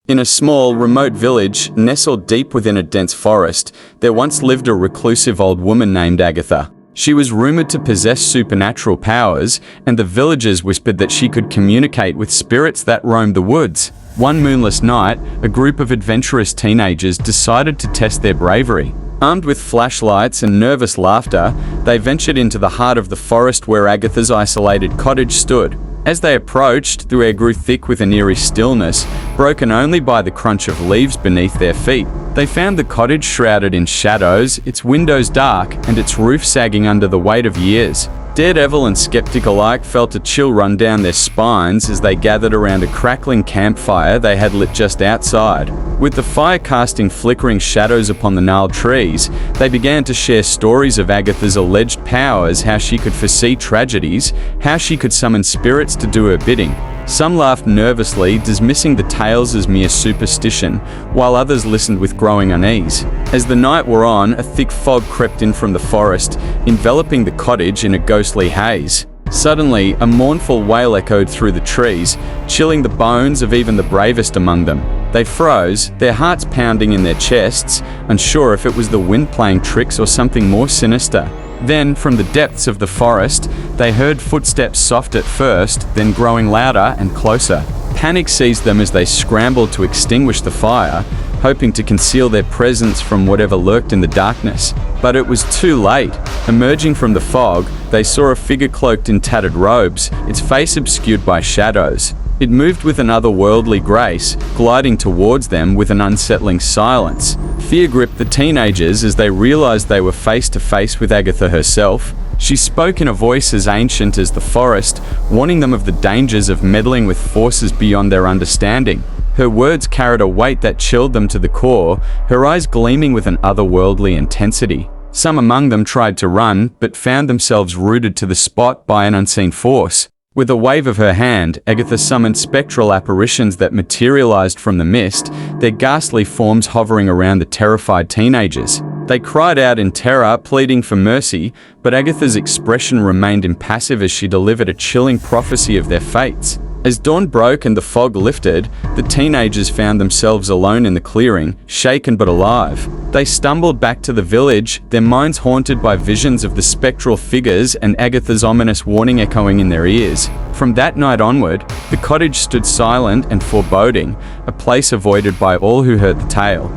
In a small, remote village, nestled deep within a dense forest, there once lived a reclusive old woman named Agatha. She was rumored to possess supernatural powers, and the villagers whispered that she could communicate with spirits that roamed the woods. One moonless night, a group of adventurous teenagers decided to test their bravery. Armed with flashlights and nervous laughter, they ventured into the heart of the forest where Agatha's isolated cottage stood. As they approached, the air grew thick with an eerie stillness, broken only by the crunch of leaves beneath their feet. They found the cottage shrouded in shadows, its windows dark, and its roof sagging under the weight of years. Daredevil and skeptic alike felt a chill run down their spines as they gathered around a crackling campfire they had lit just outside. With the fire casting flickering shadows upon the gnarled trees, they began to share stories of Agatha's alleged powers, how she could foresee tragedies, how she could summon spirits to do her bidding. Some laughed nervously, dismissing the tales as mere superstition, while others listened with growing unease. As the night wore on, a thick fog crept in from the forest, enveloping the cottage in a ghostly haze. Suddenly, a mournful wail echoed through the trees, chilling the bones of even the bravest among them. They froze, their hearts pounding in their chests, unsure if it was the wind playing tricks or something more sinister. Then, from the depths of the forest, they heard footsteps, soft at first, then growing louder and closer. Panic seized them as they scrambled to extinguish the fire, hoping to conceal their presence from whatever lurked in the darkness. But it was too late. Emerging from the fog, they saw a figure cloaked in tattered robes, its face obscured by shadows. It moved with an otherworldly grace, gliding towards them with an unsettling silence. Fear gripped the teenagers as they realized they were face to face with Agatha herself. She spoke in a voice as ancient as the forest, warning them of the dangers of meddling with forces beyond their understanding. Her words carried a weight that chilled them to the core, her eyes gleaming with an otherworldly intensity. Some among them tried to run, but found themselves rooted to the spot by an unseen force. With a wave of her hand, Agatha summoned spectral apparitions that materialized from the mist, their ghastly forms hovering around the terrified teenagers. They cried out in terror, pleading for mercy, but Agatha's expression remained impassive as she delivered a chilling prophecy of their fates. As dawn broke and the fog lifted, the teenagers found themselves alone in the clearing, shaken but alive. They stumbled back to the village, their minds haunted by visions of the spectral figures and Agatha's ominous warning echoing in their ears. From that night onward, the cottage stood silent and foreboding, a place avoided by all who heard the tale.